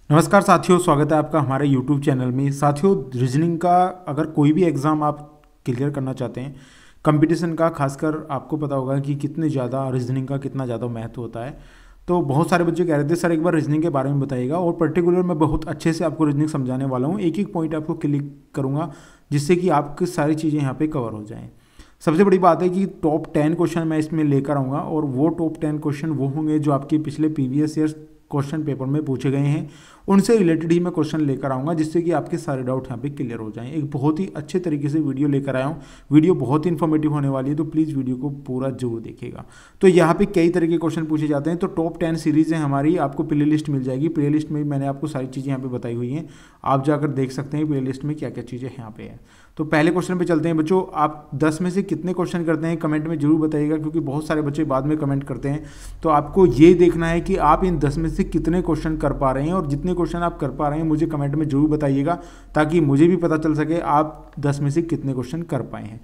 नमस्कार साथियों, स्वागत है आपका हमारे YouTube चैनल में। साथियों, रीजनिंग का अगर कोई भी एग्ज़ाम आप क्लियर करना चाहते हैं, कंपटीशन का, खासकर आपको पता होगा कि कितने ज़्यादा रीजनिंग का कितना ज़्यादा महत्व होता है। तो बहुत सारे बच्चे कह रहे थे सर एक बार रीजनिंग के बारे में बताइएगा, और पर्टिकुलर मैं बहुत अच्छे से आपको रीजनिंग समझाने वाला हूँ। एक एक पॉइंट आपको क्लिक करूँगा जिससे कि आपकी सारी चीज़ें यहाँ पर कवर हो जाएँ। सबसे बड़ी बात है कि टॉप 10 क्वेश्चन मैं इसमें लेकर आऊँगा, और वो टॉप 10 क्वेश्चन वो होंगे जो आपके पिछले प्रीवियस ईयर्स क्वेश्चन पेपर में पूछे गए हैं, उनसे रिलेटेड ही मैं क्वेश्चन लेकर आऊँगा जिससे कि आपके सारे डाउट यहाँ पे क्लियर हो जाएं। एक बहुत ही अच्छे तरीके से वीडियो लेकर आया हूँ। वीडियो बहुत ही इन्फॉर्मेटिव होने वाली है, तो प्लीज़ वीडियो को पूरा जरूर देखिएगा। तो यहाँ पे कई तरह के क्वेश्चन पूछे जाते हैं। तो टॉप 10 सीरीज़ है हमारी, आपको प्ले लिस्ट मिल जाएगी। प्ले लिस्ट में मैंने आपको सारी चीज़ें यहाँ पे बताई हुई हैं, आप जाकर देख सकते हैं प्ले लिस्ट में क्या क्या चीज़ें यहाँ पे है। तो पहले क्वेश्चन पे चलते हैं बच्चों। आप 10 में से कितने क्वेश्चन करते हैं कमेंट में जरूर बताइएगा, क्योंकि बहुत सारे बच्चे बाद में कमेंट करते हैं। तो आपको ये देखना है कि आप इन 10 में से कितने क्वेश्चन कर पा रहे हैं, और जितने क्वेश्चन आप कर पा रहे हैं मुझे कमेंट में जरूर बताइएगा, ताकि मुझे भी पता चल सके आप 10 में से कितने क्वेश्चन कर पाए हैं।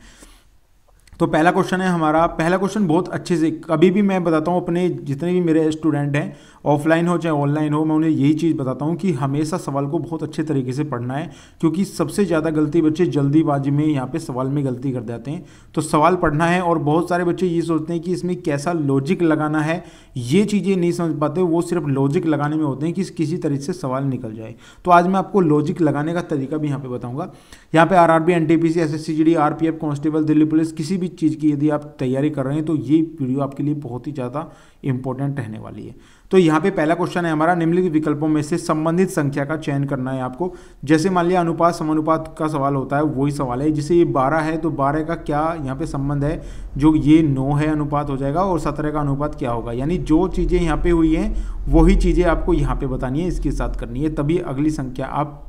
तो पहला क्वेश्चन है हमारा। पहला क्वेश्चन बहुत अच्छे से, कभी भी मैं बताता हूँ अपने जितने भी मेरे स्टूडेंट हैं, ऑफलाइन हो चाहे ऑनलाइन हो, मैं उन्हें यही चीज़ बताता हूँ कि हमेशा सवाल को बहुत अच्छे तरीके से पढ़ना है, क्योंकि सबसे ज़्यादा गलती बच्चे जल्दीबाजी में यहाँ पे सवाल में गलती कर जाते हैं। तो सवाल पढ़ना है, और बहुत सारे बच्चे ये सोचते हैं कि इसमें कैसा लॉजिक लगाना है, ये चीज़ें नहीं समझ पाते। वो सिर्फ लॉजिक लगाने में होते हैं कि किसी तरीके से सवाल निकल जाए। तो आज मैं आपको लॉजिक लगाने का तरीका भी यहाँ पे बताऊँगा। यहाँ पे RRB, NTPC, SSC, RPF, constable, Delhi police, किसी भी चीज़ की यदि आप तैयारी कर रहे हैं तो ये वीडियो आपके लिए बहुत ही ज़्यादा इंपॉर्टेंट रहने वाली है। तो यहाँ पे पहला क्वेश्चन है हमारा, निम्नलिखित विकल्पों में से संबंधित संख्या का चयन करना है आपको। जैसे मान लिया अनुपात समानुपात का सवाल होता है, वही सवाल है। जैसे ये 12 है तो 12 का क्या यहाँ पे संबंध है, जो ये 9 है अनुपात हो जाएगा, और 17 का अनुपात क्या होगा। यानी जो चीज़ें यहाँ पे हुई हैं वही चीज़ें आपको यहाँ पे बतानी है, इसके साथ करनी है, तभी अगली संख्या आप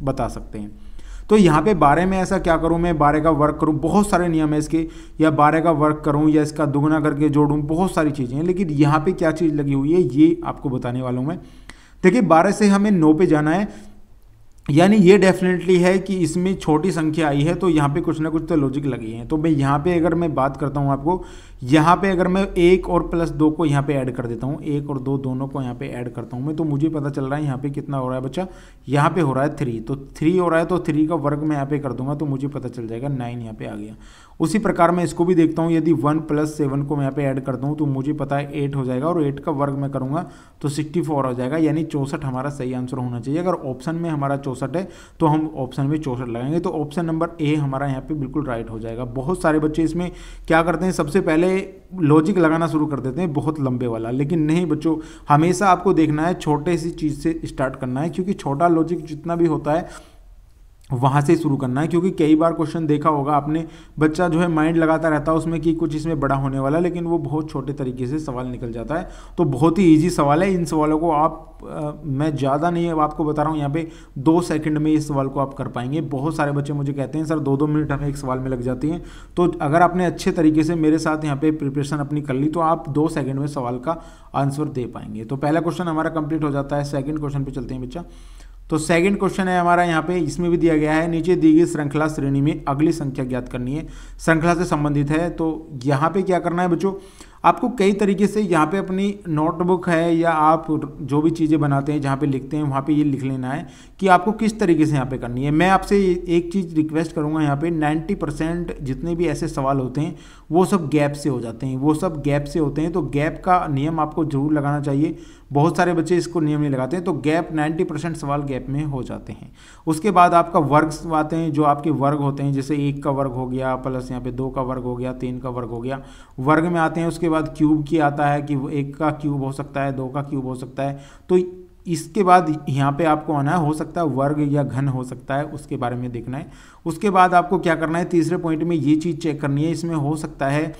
बता सकते हैं। तो यहाँ पे 12 में ऐसा क्या करूँ, मैं 12 का वर्ग करूँ, बहुत सारे नियम है इसके, या 12 का वर्ग करूँ, या इसका दुगुना करके जोड़ूँ, बहुत सारी चीज़ें हैं। लेकिन यहाँ पे क्या चीज़ लगी हुई है ये आपको बताने वाला हूँ मैं। देखिए 12 से हमें 9 पे जाना है, यानी ये डेफिनेटली है कि इसमें छोटी संख्या आई है, तो यहाँ पे कुछ ना कुछ तो लॉजिक लगी है। तो मैं यहाँ पे अगर मैं बात करता हूँ आपको, यहाँ पे अगर मैं 1 और +2 को यहाँ पे ऐड कर देता हूँ, 1 और 2 दोनों को यहाँ पे ऐड करता हूँ मैं, तो मुझे पता चल रहा है यहाँ पे कितना हो रहा है बच्चा, यहाँ पे हो रहा है 3। तो 3 हो रहा है, तो 3 का वर्ग मैं यहाँ पे कर दूंगा तो मुझे पता चल जाएगा 9 यहाँ पे आ गया। उसी प्रकार मैं इसको भी देखता हूँ, यदि 1 + 7 को मैं यहाँ पे ऐड करता हूँ तो मुझे पता है 8 हो जाएगा, और 8 का वर्ग मैं करूँगा तो 64 हो जाएगा। यानी 64 हमारा सही आंसर होना चाहिए। अगर ऑप्शन में हमारा 64 है तो हम ऑप्शन में 64 लगाएंगे, तो ऑप्शन नंबर ए हमारा यहाँ पे बिल्कुल राइट हो जाएगा। बहुत सारे बच्चे इसमें क्या करते हैं, सबसे पहले लॉजिक लगाना शुरू कर देते हैं बहुत लंबे वाला। लेकिन नहीं बच्चों, हमेशा आपको देखना है छोटे सी चीज़ से स्टार्ट करना है, क्योंकि छोटा लॉजिक जितना भी होता है वहाँ से शुरू करना है। क्योंकि कई बार क्वेश्चन देखा होगा आपने, बच्चा जो है माइंड लगाता रहता है उसमें कि कुछ इसमें बड़ा होने वाला, लेकिन वो बहुत छोटे तरीके से सवाल निकल जाता है। तो बहुत ही इजी सवाल है। इन सवालों को आप मैं ज़्यादा नहीं आपको बता रहा हूँ, यहाँ पे 2 सेकंड में इस सवाल को आप कर पाएंगे। बहुत सारे बच्चे मुझे कहते हैं सर 2-2 मिनट हमें एक सवाल में लग जाती हैं। तो अगर आपने अच्छे तरीके से मेरे साथ यहाँ पे प्रिपरेशन अपनी कर ली तो आप 2 सेकंड में सवाल का आंसर दे पाएंगे। तो पहला क्वेश्चन हमारा कंप्लीट हो जाता है। सेकंड क्वेश्चन पे चलते हैं बच्चा। तो सेकंड क्वेश्चन है हमारा यहाँ पे, इसमें भी दिया गया है, नीचे दी गई श्रृंखला श्रेणी में अगली संख्या ज्ञात करनी है। श्रृंखला से संबंधित है। तो यहाँ पे क्या करना है बच्चों, आपको कई तरीके से यहाँ पे अपनी नोटबुक है या आप जो भी चीज़ें बनाते हैं जहाँ पे लिखते हैं वहाँ पे ये लिख लेना है कि आपको किस तरीके से यहाँ पे करनी है। मैं आपसे एक चीज़ रिक्वेस्ट करूँगा, यहाँ पे 90% जितने भी ऐसे सवाल होते हैं वो सब गैप से हो जाते हैं, वो सब गैप से होते हैं। तो गैप का नियम आपको जरूर लगाना चाहिए। बहुत सारे बच्चे इसको नियम नहीं लगाते हैं, तो गैप 90% सवाल गैप में हो जाते हैं। उसके बाद आपका वर्ग आते हैं, जो आपके वर्ग होते हैं, जैसे 1 का वर्ग हो गया, प्लस यहाँ पे 2 का वर्ग हो गया, 3 का वर्ग हो गया, वर्ग में आते हैं। उसके बाद क्यूब की आता है कि 1 का क्यूब हो सकता है, 2 का क्यूब हो सकता है। तो इसके बाद यहाँ पे आपको आना है, हो सकता है वर्ग या घन हो सकता है, उसके बारे में देखना है। उसके बाद आपको क्या करना है, तीसरे पॉइंट में ये चीज़ चेक करनी है, इसमें हो सकता है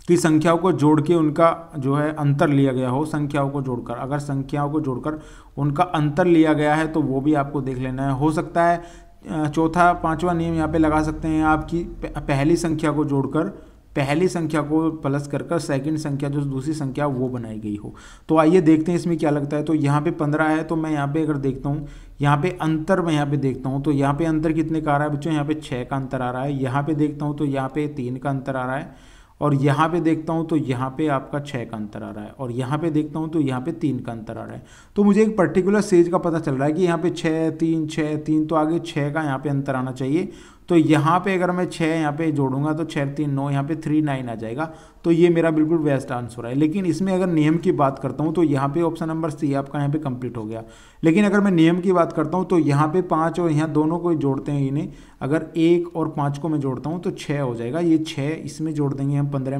कि संख्याओं को जोड़ के उनका जो है अंतर लिया गया हो। संख्याओं को जोड़कर, अगर संख्याओं को जोड़कर उनका अंतर लिया गया है तो वो भी आपको देख लेना है। हो सकता है चौथा 5वां नियम यहाँ पे लगा सकते हैं आपकी पहली संख्या को जोड़कर, पहली संख्या को प्लस कर सेकंड संख्या जो दूसरी संख्या वो बनाई गई हो। तो आइए देखते हैं इसमें क्या लगता है। तो यहाँ पे 15 है, तो मैं यहाँ पे अगर देखता हूँ, यहाँ पे अंतर मैं यहाँ पे देखता हूँ, तो यहाँ पे अंतर कितने का आ रहा है बच्चों, यहाँ पे 6 का अंतर आ रहा है। यहाँ पे देखता हूँ तो यहाँ पे 3 का अंतर आ रहा है, और यहाँ पे देखता हूँ तो यहाँ पे आपका 6 का अंतर आ रहा है, और यहाँ पे देखता हूँ तो यहाँ पे 3 का अंतर आ रहा है। तो मुझे एक पर्टिकुलर सेज का पता चल रहा है कि यहाँ पे 6 3 6 3, तो आगे 6 का यहाँ पे अंतर आना चाहिए। तो यहाँ पे अगर मैं 6 यहाँ पे जोड़ूंगा तो 6 3 9, यहाँ पे 3 9 आ जाएगा। तो ये मेरा बिल्कुल बेस्ट आंसर है। लेकिन इसमें अगर नियम की बात करता हूँ तो यहाँ पे ऑप्शन नंबर सी आपका यहाँ पे कंप्लीट हो गया। लेकिन अगर मैं नियम की बात करता हूँ तो यहाँ पे 5 और यहाँ दोनों को जोड़ते हैं इन्हें, अगर 1 और 5 को मैं जोड़ता हूँ तो 6 हो जाएगा। ये 6 इसमें जोड़ देंगे हम 15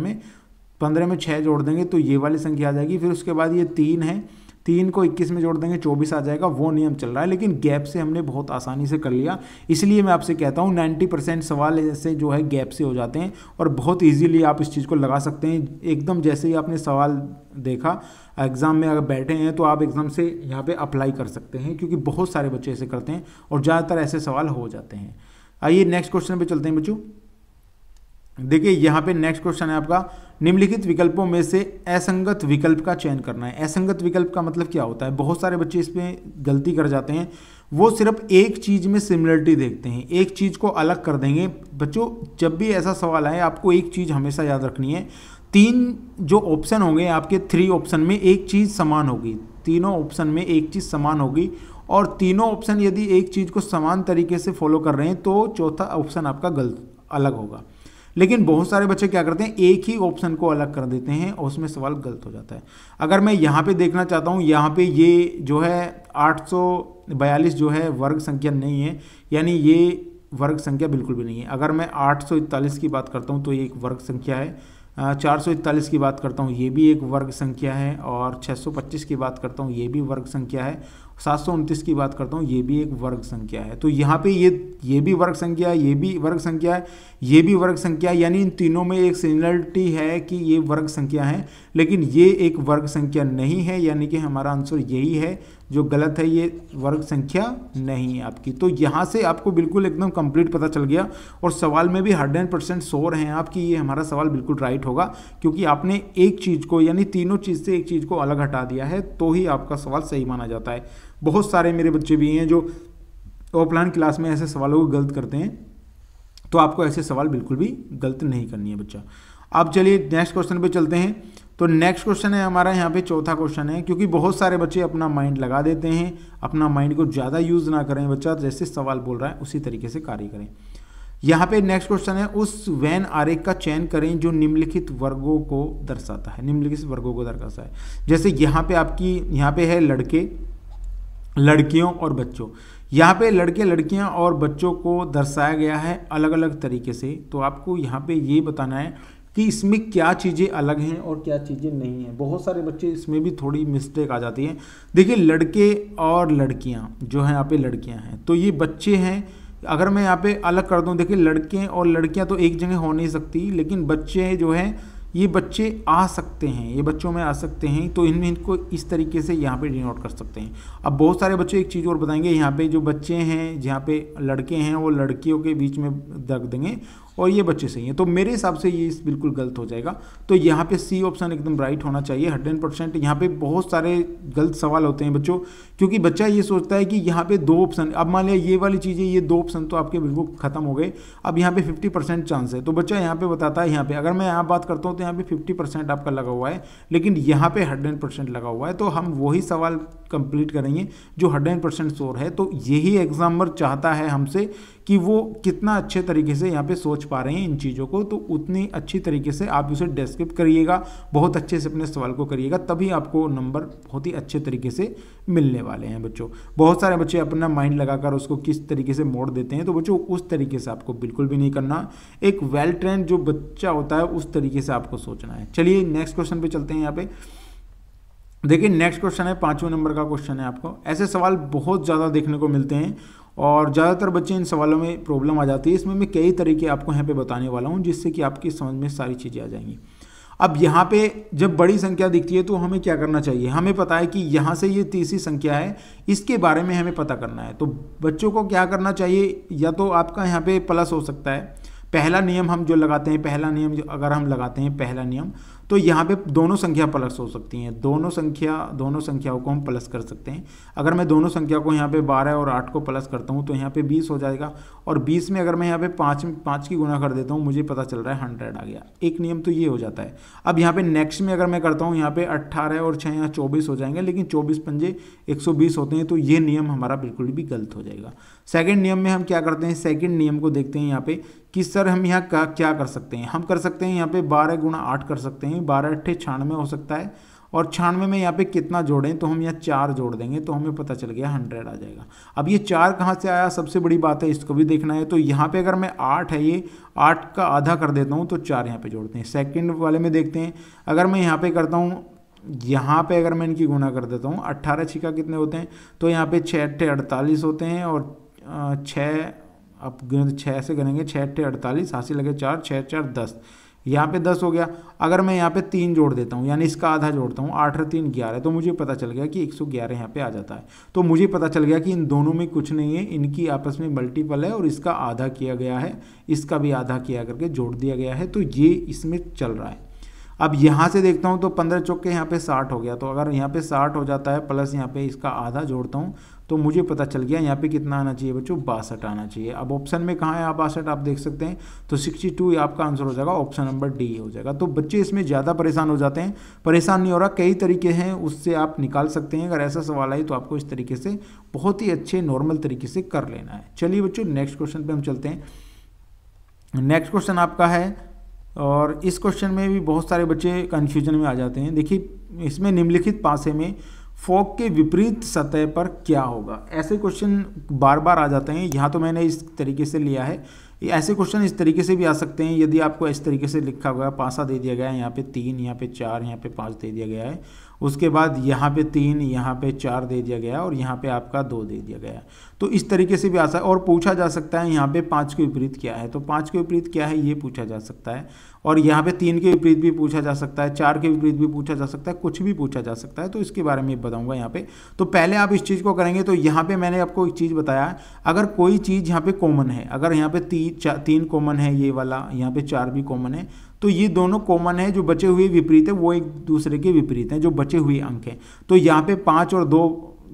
में 6 जोड़ देंगे तो ये वाली संख्या आ जाएगी। फिर उसके बाद ये 3 है, 3 को 21 में जोड़ देंगे 24 आ जाएगा। वो नियम चल रहा है, लेकिन गैप से हमने बहुत आसानी से कर लिया। इसलिए मैं आपसे कहता हूँ 90% सवाल ऐसे जो है गैप से हो जाते हैं और बहुत इजीली आप इस चीज़ को लगा सकते हैं। एकदम जैसे ही आपने सवाल देखा एग्ज़ाम में अगर बैठे हैं तो आप एकदम से यहाँ पे अप्लाई कर सकते हैं, क्योंकि बहुत सारे बच्चे ऐसे करते हैं और ज़्यादातर ऐसे सवाल हो जाते हैं। आइए नेक्स्ट क्वेश्चन पे चलते हैं बच्चों। देखिए यहाँ पे नेक्स्ट क्वेश्चन है आपका, निम्नलिखित विकल्पों में से असंगत विकल्प का चयन करना है। असंगत विकल्प का मतलब क्या होता है? बहुत सारे बच्चे इसमें गलती कर जाते हैं, वो सिर्फ एक चीज़ में सिमिलरिटी देखते हैं, एक चीज़ को अलग कर देंगे। बच्चों जब भी ऐसा सवाल आए आपको एक चीज़ हमेशा याद रखनी है, 3 जो ऑप्शन होंगे आपके 3 ऑप्शन में एक चीज़ समान होगी, तीनों ऑप्शन में एक चीज़ समान होगी, और तीनों ऑप्शन यदि एक चीज़ को समान तरीके से फॉलो कर रहे हैं तो चौथा ऑप्शन आपका गलत अलग होगा। लेकिन बहुत सारे बच्चे क्या करते हैं, एक ही ऑप्शन को अलग कर देते हैं और उसमें सवाल गलत हो जाता है। अगर मैं यहाँ पे देखना चाहता हूँ, यहाँ पे ये जो है 842 जो है वर्ग संख्या नहीं है, यानी ये वर्ग संख्या बिल्कुल भी नहीं है। अगर मैं 841 की बात करता हूँ तो ये एक वर्ग संख्या है, 441 की बात करता हूँ ये भी एक वर्ग संख्या है, और 625 की बात करता हूँ ये भी वर्ग संख्या है, 729 की बात करता हूँ ये भी एक वर्ग संख्या है। तो यहाँ पे ये भी वर्ग संख्या है, ये भी वर्ग संख्या है, ये भी वर्ग संख्या है, यानी इन तीनों में एक सिमिलरिटी है कि ये वर्ग संख्या है, लेकिन ये एक वर्ग संख्या नहीं है, यानी कि हमारा आंसर यही है जो गलत है, ये वर्ग संख्या नहीं है आपकी। तो यहाँ से आपको बिल्कुल एकदम कंप्लीट पता चल गया, और सवाल में भी 100% श्योर हैं आप कि ये हमारा सवाल बिल्कुल राइट होगा, क्योंकि आपने एक चीज़ को यानी तीनों चीज़ से एक चीज़ को अलग हटा दिया है, तो ही आपका सवाल सही माना जाता है। बहुत सारे मेरे बच्चे भी हैं जो ऑफलाइन क्लास में ऐसे सवालों को गलत करते हैं, तो आपको ऐसे सवाल बिल्कुल भी गलत नहीं करनी है बच्चा। अब चलिए नेक्स्ट क्वेश्चन पे चलते हैं। तो नेक्स्ट क्वेश्चन है हमारा यहाँ पे चौथा क्वेश्चन है, क्योंकि बहुत सारे बच्चे अपना माइंड लगा देते हैं, अपना माइंड को ज़्यादा यूज़ ना करें, बच्चा जैसे सवाल बोल रहा है उसी तरीके से कार्य करें। यहाँ पे नेक्स्ट क्वेश्चन है, उस वेन आरेख का चयन करें जो निम्नलिखित वर्गों को दर्शाता है। निम्नलिखित वर्गों को दर्शाता है, जैसे यहाँ पे आपकी यहाँ पे है लड़के, लड़कियों और बच्चों। यहाँ पे लड़के लड़कियाँ और बच्चों को दर्शाया गया है अलग अलग तरीके से। तो आपको यहाँ पे ये बताना है कि इसमें क्या चीज़ें अलग हैं और क्या चीज़ें नहीं हैं। बहुत सारे बच्चे इसमें भी थोड़ी मिस्टेक आ जाती है। देखिए लड़के और लड़कियाँ जो हैं, यहाँ पे लड़कियाँ हैं तो ये बच्चे हैं। अगर मैं यहाँ पे अलग कर दूँ, देखिए लड़के और लड़कियाँ तो एक जगह हो नहीं सकती, लेकिन बच्चे जो हैं ये बच्चे आ सकते हैं, ये बच्चों में आ सकते हैं, तो इनमें इनको इस तरीके से यहाँ पे डिनोट कर सकते हैं। अब बहुत सारे बच्चे एक चीज़ और बताएंगे, यहाँ पे जो बच्चे हैं जहाँ पे लड़के हैं वो लड़कियों के बीच में रख देंगे और ये बच्चे सही हैं। तो मेरे हिसाब से ये बिल्कुल गलत हो जाएगा। तो यहाँ पे सी ऑप्शन एकदम राइट होना चाहिए 100%। यहाँ पे बहुत सारे गलत सवाल होते हैं बच्चों, क्योंकि बच्चा ये सोचता है कि यहाँ पे 2 ऑप्शन, अब मान लिया ये वाली चीज़ें, ये 2 ऑप्शन तो आपके बिल्कुल खत्म हो गए, अब यहाँ पे 50% चांस है। तो बच्चा यहाँ पे बताता है, यहाँ पे अगर मैं यहाँ बात करता हूँ तो यहाँ पे 50% आपका लगा हुआ है, लेकिन यहाँ पे 100% लगा हुआ है। तो हम वही सवाल कंप्लीट करेंगे जो 100% श्योर है। तो यही एग्जामिनर चाहता है हमसे कि वो कितना अच्छे तरीके से यहाँ पे सोच पा रहे हैं इन चीज़ों को, तो उतनी अच्छी तरीके से आप उसे डिस्क्रिप्ट करिएगा, बहुत अच्छे से अपने सवाल को करिएगा, तभी आपको नंबर बहुत ही अच्छे तरीके से मिलने वाले हैं बच्चों। बहुत सारे बच्चे अपना माइंड लगाकर उसको किस तरीके से मोड़ देते हैं, तो बच्चों उस तरीके से आपको बिल्कुल भी नहीं करना। एक वेल ट्रेंड जो बच्चा होता है उस तरीके से आपको सोचना है। चलिए नेक्स्ट क्वेश्चन पे चलते हैं। यहाँ पे देखिए नेक्स्ट क्वेश्चन है 5वें नंबर का क्वेश्चन है। आपको ऐसे सवाल बहुत ज़्यादा देखने को मिलते हैं और ज़्यादातर बच्चे इन सवालों में प्रॉब्लम आ जाती है। इसमें मैं कई तरीके आपको यहाँ पे बताने वाला हूँ जिससे कि आपकी समझ में सारी चीज़ें आ जाएंगी। अब यहाँ पे जब बड़ी संख्या दिखती है तो हमें क्या करना चाहिए, हमें पता है कि यहाँ से ये तीसरी संख्या है, इसके बारे में हमें पता करना है। तो बच्चों को क्या करना चाहिए, या तो आपका यहाँ पे प्लस हो सकता है। पहला नियम हम जो लगाते हैं, पहला नियम जो अगर हम लगाते हैं पहला नियम, तो यहाँ पे दोनों संख्या प्लस हो सकती हैं, दोनों संख्याओं को हम प्लस कर सकते हैं। अगर मैं दोनों संख्या को यहाँ पे 12 और 8 को प्लस करता हूँ तो यहाँ पे 20 हो जाएगा, और 20 में अगर मैं यहाँ पे 5 की गुना कर देता हूँ, मुझे पता चल रहा है 100 आ गया। एक नियम तो ये हो जाता है। अब यहाँ पे नेक्स्ट में अगर मैं करता हूँ, यहाँ पे 18 और 6 यहाँ 24 हो जाएंगे, लेकिन 24 पंजे 120 होते हैं, तो ये नियम हमारा बिल्कुल भी गलत हो जाएगा। सेकंड नियम में हम क्या करते हैं, सेकंड नियम को देखते हैं यहाँ पे कि सर हम यहाँ क्या कर सकते हैं। हम कर सकते हैं यहाँ पे 12 गुणा 8 कर सकते हैं, 12 8 96 हो सकता है, और 96 में यहाँ पे कितना जोड़ें, तो हम यहाँ 4 जोड़ देंगे तो हमें पता चल गया 100 आ जाएगा। अब ये 4 कहाँ से आया, सबसे बड़ी बात है, इसको भी देखना है। तो यहाँ पे अगर मैं 8 है, ये 8 का आधा कर देता हूँ तो 4 यहाँ पे जोड़ते हैं। सेकंड वाले में देखते हैं, अगर मैं यहाँ पे करता हूँ, यहाँ पे अगर मैं इनकी गुना कर देता हूँ, 18 छिका कितने होते हैं, तो यहाँ पे 6 8 48 होते हैं, और 6 अब 6 से करेंगे, 6 8 48, हासिल लगे 4, 6 4 10, यहाँ पे 10 हो गया। अगर मैं यहाँ पे 3 जोड़ देता हूँ, यानी इसका आधा जोड़ता हूँ, 8 और 3 11, तो मुझे पता चल गया कि 111 यहाँ पे आ जाता है। तो मुझे पता चल गया कि इन दोनों में कुछ नहीं है, इनकी आपस में मल्टीपल है, और इसका आधा किया गया है, इसका भी आधा किया करके जोड़ दिया गया है, तो ये इसमें चल रहा है। अब यहाँ से देखता हूँ तो 15 चौके यहाँ पे 60 हो गया, तो अगर यहाँ पे 60 हो जाता है, प्लस यहाँ पे इसका आधा जोड़ता हूँ, तो मुझे पता चल गया यहाँ पे कितना आना चाहिए बच्चों, 62 आना चाहिए। अब ऑप्शन में कहाँ है आप 62 आप देख सकते हैं, तो 62 आपका आंसर हो जाएगा, ऑप्शन नंबर डी हो जाएगा। तो बच्चे इसमें ज़्यादा परेशान हो जाते हैं, परेशान नहीं हो रहा, कई तरीके हैं, उससे आप निकाल सकते हैं। अगर ऐसा सवाल आए तो आपको इस तरीके से बहुत ही अच्छे नॉर्मल तरीके से कर लेना है। चलिए बच्चों नेक्स्ट क्वेश्चन पर हम चलते हैं। नेक्स्ट क्वेश्चन आपका है, और इस क्वेश्चन में भी बहुत सारे बच्चे कन्फ्यूजन में आ जाते हैं। देखिए इसमें निम्नलिखित पासे में फोक के विपरीत सतह पर क्या होगा, ऐसे क्वेश्चन बार बार आ जाते हैं। यहाँ तो मैंने इस तरीके से लिया है, ऐसे क्वेश्चन इस तरीके से भी आ सकते हैं। यदि आपको इस तरीके से लिखा हुआ है, पासा दे दिया गया है, यहाँ पे 3, यहाँ पे 4, यहाँ पे 5 दे दिया गया है, उसके बाद यहाँ पे 3, यहाँ पे 4 दे दिया गया है, और यहाँ पे आपका 2 दे दिया गया है, तो इस तरीके से भी आ सकता है। और पूछा जा सकता है यहाँ पे 5 के विपरीत क्या है, तो 5 के विपरीत क्या है ये पूछा जा सकता है, और यहाँ पे 3 के विपरीत भी पूछा जा सकता है, 4 के विपरीत भी पूछा जा सकता है, कुछ भी पूछा जा सकता है, तो इसके बारे में बताऊंगा यहाँ पे। तो पहले आप इस चीज़ को करेंगे, तो यहाँ पे मैंने आपको एक चीज़ बताया, अगर कोई चीज़ यहाँ पे कॉमन है, अगर यहाँ पे 3 कॉमन है, ये वाला यहाँ पे 4 भी कॉमन है, तो ये दोनों कॉमन है, जो बचे हुए विपरीत है वो एक दूसरे के विपरीत हैं, जो बचे हुए अंक हैं। तो यहाँ पे 5 और 2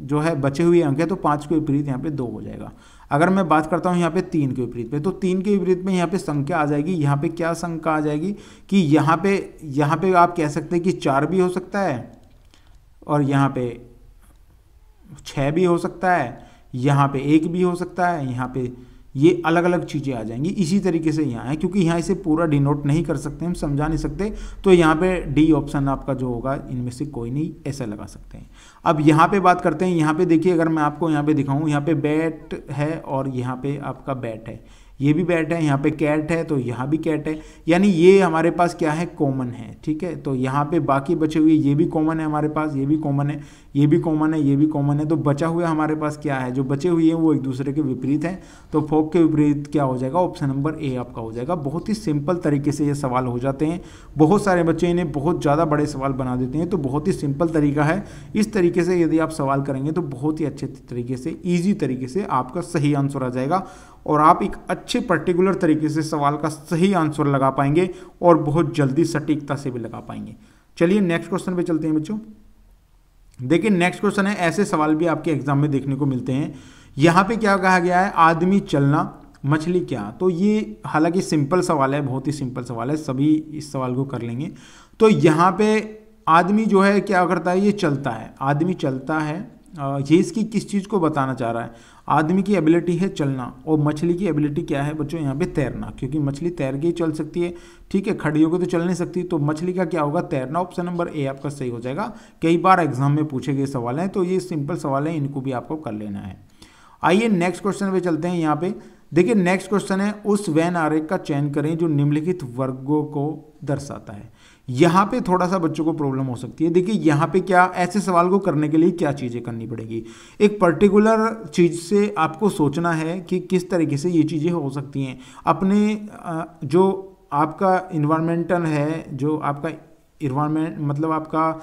जो है बचे हुए अंक है, तो 5 के विपरीत यहाँ पे 2 हो जाएगा। अगर मैं बात करता हूँ यहाँ पे 3 के विपरीत पे, तो 3 के विपरीत में यहाँ पे संख्या आ जाएगी। यहाँ पे क्या संख्या आ जाएगी कि यहाँ पे आप कह सकते हैं कि 4 भी हो सकता है, और यहाँ पे 6 भी हो सकता है, यहाँ पे 1 भी हो सकता है, यहाँ पे ये अलग अलग चीज़ें आ जाएंगी। इसी तरीके से यहाँ है, क्योंकि यहाँ इसे पूरा डिनोट नहीं कर सकते, हम समझा नहीं सकते, तो यहाँ पे डी ऑप्शन आपका जो होगा इनमें से कोई नहीं, ऐसा लगा सकते हैं। अब यहाँ पे बात करते हैं, यहाँ पे देखिए, अगर मैं आपको यहाँ पे दिखाऊँ, यहाँ पे बैट है और यहाँ पे आपका बैट है, ये भी बैट है, यहाँ पे कैट है तो यहाँ भी कैट है, यानी ये हमारे पास क्या है, कॉमन है। ठीक है, तो यहाँ पे बाकी बचे हुए ये भी कॉमन है हमारे पास, ये भी कॉमन है, ये भी कॉमन है, ये भी कॉमन है, तो बचा हुआ हमारे पास क्या है, जो बचे हुए हैं वो एक दूसरे के विपरीत हैं। तो फोक के विपरीत क्या हो जाएगा, ऑप्शन नंबर ए आपका हो जाएगा। बहुत ही सिंपल तरीके से ये सवाल हो जाते हैं, बहुत सारे बच्चे इन्हें बहुत ज़्यादा बड़े सवाल बना देते हैं, तो बहुत ही सिंपल तरीका है। इस तरीके से यदि आप सवाल करेंगे तो बहुत ही अच्छे तरीके से, ईजी तरीके से आपका सही आंसर आ जाएगा, और आप एक अच्छे पर्टिकुलर तरीके से सवाल का सही आंसर लगा पाएंगे, और बहुत जल्दी सटीकता से भी लगा पाएंगे। चलिए नेक्स्ट क्वेश्चन पे चलते हैं बच्चों। देखिए नेक्स्ट क्वेश्चन है, ऐसे सवाल भी आपके एग्जाम में देखने को मिलते हैं। यहाँ पे क्या कहा गया है, आदमी चलना मछली क्या। तो ये हालांकि सिंपल सवाल है, बहुत ही सिंपल सवाल है, सभी इस सवाल को कर लेंगे। तो यहाँ पे आदमी जो है क्या करता है, ये चलता है, आदमी चलता है, ये इसकी किस चीज़ को बताना चाह रहा है, आदमी की एबिलिटी है चलना, और मछली की एबिलिटी क्या है बच्चों, यहाँ पे तैरना, क्योंकि मछली तैर के ही चल सकती है। ठीक है, खड़ी होकर तो चल नहीं सकती, तो मछली का क्या होगा, तैरना। ऑप्शन नंबर ए आपका सही हो जाएगा। कई बार एग्जाम में पूछे गए सवाल हैं, तो ये सिंपल सवाल है, इनको भी आपको कर लेना है। आइए नेक्स्ट क्वेश्चन पे चलते हैं। यहाँ पे देखिए नेक्स्ट क्वेश्चन है, उस वेन आरेख का चयन करें जो निम्नलिखित वर्गों को दर्शाता है। यहाँ पे थोड़ा सा बच्चों को प्रॉब्लम हो सकती है। देखिए यहाँ पे क्या, ऐसे सवाल को करने के लिए क्या चीज़ें करनी पड़ेगी, एक पर्टिकुलर चीज़ से आपको सोचना है कि किस तरीके से ये चीज़ें हो सकती हैं। अपने जो आपका इन्वायरमेंटल है, जो आपका इन्वायरमेंट मतलब आपका,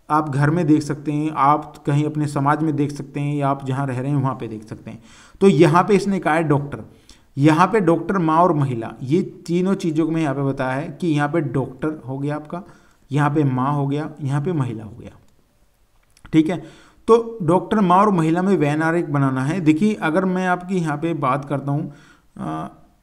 आप घर में देख सकते हैं, आप कहीं अपने समाज में देख सकते हैं, या आप जहाँ रह रहे हैं वहाँ पे देख सकते हैं। तो यहाँ पे इसने कहा है डॉक्टर, यहाँ पे डॉक्टर, माँ और महिला, ये तीनों चीज़ों को मैं यहाँ पे बताया है कि यहाँ पे डॉक्टर हो गया आपका, यहाँ पे माँ हो गया, यहाँ पे महिला हो गया। ठीक है, तो डॉक्टर माँ और महिला में वेन आरेख बनाना है। देखिए अगर मैं आपकी यहाँ पे बात करता हूँ,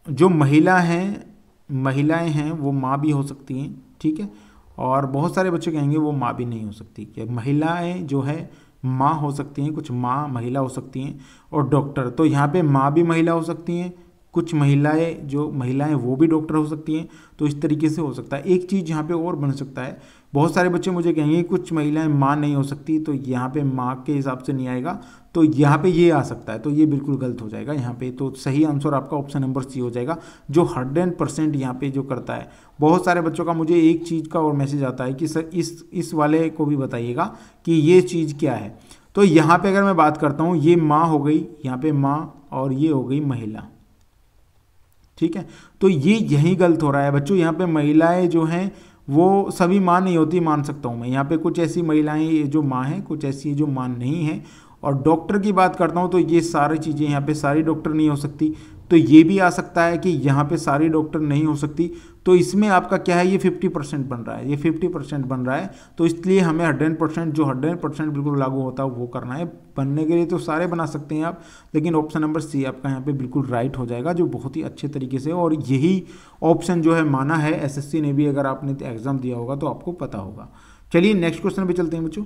जो महिलाएं हैं वो माँ भी हो सकती हैं, ठीक है, और बहुत सारे बच्चे कहेंगे वो माँ भी नहीं हो सकती। क्या महिलाएं जो है माँ हो सकती हैं, कुछ माँ महिला हो सकती हैं, और डॉक्टर, तो यहाँ पे माँ भी महिला हो सकती हैं, कुछ महिलाएं वो भी डॉक्टर हो सकती हैं। तो इस तरीके से हो सकता है। एक चीज़ यहाँ पे और बन सकता है, बहुत सारे बच्चे मुझे कहेंगे कुछ महिलाएं माँ नहीं हो सकती, तो यहाँ पे माँ के हिसाब से नहीं आएगा, तो यहाँ पे ये आ सकता है, तो ये बिल्कुल गलत हो जाएगा यहाँ पे। तो सही आंसर आपका ऑप्शन नंबर सी हो जाएगा, जो 100% यहाँ पे जो करता है। बहुत सारे बच्चों का मुझे एक चीज़ का और मैसेज आता है कि सर इस वाले को भी बताइएगा कि ये चीज़ क्या है। तो यहाँ पे अगर मैं बात करता हूँ, ये माँ हो गई, यहाँ पे माँ, और ये हो गई महिला, ठीक है। तो ये यही गलत हो रहा है बच्चों। यहाँ पे महिलाएं जो हैं वो सभी माँ नहीं होती, मान सकता हूँ मैं। यहाँ पे कुछ ऐसी महिलाएं जो माँ हैं, कुछ ऐसी जो माँ नहीं हैं। और डॉक्टर की बात करता हूँ तो ये सारी चीज़ें, यहाँ पे सारी डॉक्टर नहीं हो सकती, तो ये भी आ सकता है कि यहाँ पे सारी डॉक्टर नहीं हो सकती। तो इसमें आपका क्या है, ये 50% बन रहा है, ये 50% बन रहा है। तो इसलिए हमें 100%, जो 100% बिल्कुल लागू होता है वो करना है। बनने के लिए तो सारे बना सकते हैं आप, लेकिन ऑप्शन नंबर सी आपका यहाँ पे बिल्कुल राइट हो जाएगा, जो बहुत ही अच्छे तरीके से, और यही ऑप्शन जो है माना है एसएससी ने भी। अगर आपने एग्जाम दिया होगा तो आपको पता होगा। चलिए नेक्स्ट क्वेश्चन पे चलते हैं बच्चों।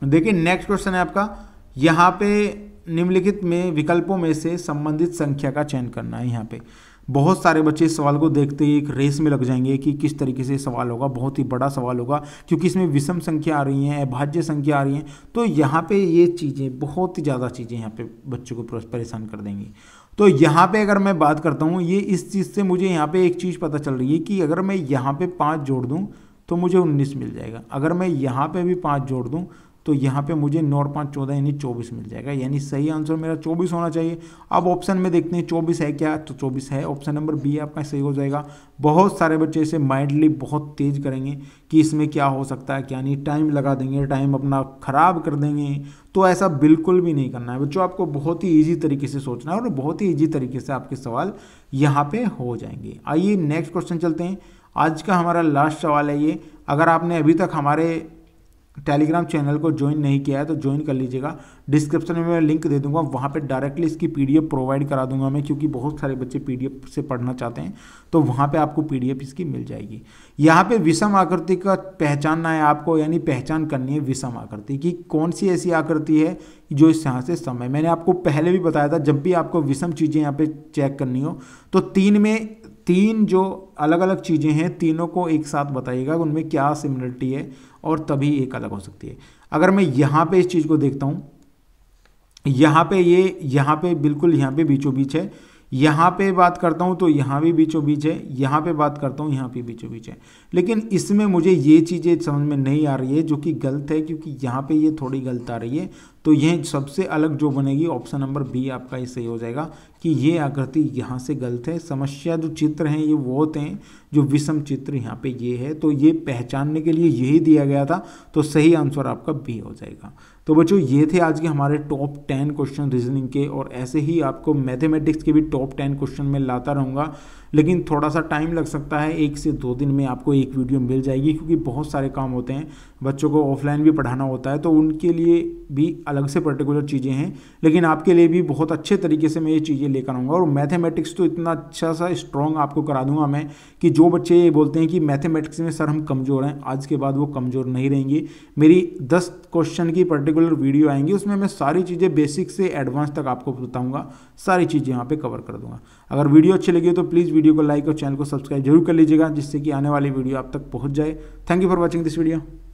देखिए नेक्स्ट क्वेश्चन है आपका, यहाँ पे निम्नलिखित में विकल्पों में से संबंधित संख्या का चयन करना है। यहाँ पे बहुत सारे बच्चे इस सवाल को देखते ही एक रेस में लग जाएंगे कि किस तरीके से सवाल होगा। बहुत ही बड़ा सवाल होगा, क्योंकि इसमें विषम संख्या आ रही हैं, अभाज्य संख्या आ रही हैं। तो यहाँ पे ये चीज़ें, बहुत ही ज़्यादा चीज़ें यहाँ पे बच्चों को परेशान कर देंगी। तो यहाँ पे अगर मैं बात करता हूँ, ये इस चीज़ से मुझे यहाँ पे एक चीज़ पता चल रही है कि अगर मैं यहाँ पे 5 जोड़ दूँ तो मुझे 19 मिल जाएगा। अगर मैं यहाँ पे भी 5 जोड़ दूँ तो यहाँ पे मुझे 9 और 5 14 यानी 24 मिल जाएगा। यानी सही आंसर मेरा 24 होना चाहिए। अब ऑप्शन में देखते हैं 24 है क्या, तो 24 है। ऑप्शन नंबर बी आपका सही हो जाएगा। बहुत सारे बच्चे इसे माइंडली बहुत तेज करेंगे कि इसमें क्या हो सकता है क्या नहीं, टाइम लगा देंगे, टाइम अपना ख़राब कर देंगे। तो ऐसा बिल्कुल भी नहीं करना है बच्चों। आपको बहुत ही ईजी तरीके से सोचना है और बहुत ही ईजी तरीके से आपके सवाल यहाँ पे हो जाएंगे। आइए नेक्स्ट क्वेश्चन चलते हैं। आज का हमारा लास्ट सवाल है ये। अगर आपने अभी तक हमारे टेलीग्राम चैनल को ज्वाइन नहीं किया है तो ज्वाइन कर लीजिएगा। डिस्क्रिप्शन में मैं लिंक दे दूंगा, वहाँ पे डायरेक्टली इसकी पीडीएफ प्रोवाइड करा दूंगा मैं, क्योंकि बहुत सारे बच्चे पीडीएफ से पढ़ना चाहते हैं। तो वहाँ पे आपको पीडीएफ इसकी मिल जाएगी। यहाँ पे विषम आकृति का पहचानना है आपको, यानी पहचान करनी है विषम आकृति की। कौन सी ऐसी आकृति है जो इस यहाँ से सम है। मैंने आपको पहले भी बताया था, जब भी आपको विषम चीज़ें यहाँ पे चेक करनी हो तो तीन जो अलग अलग चीज़ें हैं, तीनों को एक साथ बताइएगा उनमें क्या सिमिलरिटी है, और तभी एक अलग हो सकती है। अगर मैं यहाँ पे इस चीज़ को देखता हूँ, यहाँ पे बिल्कुल यहाँ पे बीचों बीच है। यहाँ पे बात करता हूँ तो यहाँ भी बीचों बीच है। यहाँ पे बात करता हूँ यहाँ पे बीचों बीच है। लेकिन इसमें मुझे ये चीज़ें समझ में नहीं आ रही है, जो कि गलत है, क्योंकि यहाँ पे ये थोड़ी गलत आ रही है। तो यह सबसे अलग जो बनेगी, ऑप्शन नंबर बी आपका ये सही हो जाएगा कि ये आकृति यहाँ से गलत है। समस्या जो चित्र हैं ये वो होते हैं जो विषम चित्र, यहाँ पे ये है। तो ये पहचानने के लिए यही दिया गया था। तो सही आंसर आपका बी हो जाएगा। तो बच्चों ये थे आज के हमारे टॉप 10 क्वेश्चन रीजनिंग के, और ऐसे ही आपको मैथमेटिक्स के भी टॉप 10 क्वेश्चन में लाता रहूँगा। लेकिन थोड़ा सा टाइम लग सकता है, 1 से 2 दिन में आपको एक वीडियो मिल जाएगी, क्योंकि बहुत सारे काम होते हैं। बच्चों को ऑफलाइन भी पढ़ाना होता है, तो उनके लिए भी अलग से पर्टिकुलर चीज़ें हैं। लेकिन आपके लिए भी बहुत अच्छे तरीके से मैं ये चीज़ें लेकर आऊँगा। और मैथमेटिक्स तो इतना अच्छा सा स्ट्रॉन्ग आपको करा दूंगा मैं, कि जो बच्चे ये बोलते हैं कि मैथमेटिक्स में सर हम कमज़ोर हैं, आज के बाद वो कमज़ोर नहीं रहेंगे। मेरी 10 क्वेश्चन की पर्टिकुलर वीडियो आएंगी, उसमें मैं सारी चीज़ें बेसिक से एडवांस तक आपको बताऊँगा, सारी चीज़ें यहाँ पे कवर कर दूँगा। अगर वीडियो अच्छी लगी तो प्लीज़ वीडियो को लाइक और चैनल को सब्सक्राइब जरूर कर लीजिएगा, जिससे कि आने वाली वीडियो आप तक पहुँच जाए। Thank you for watching this video.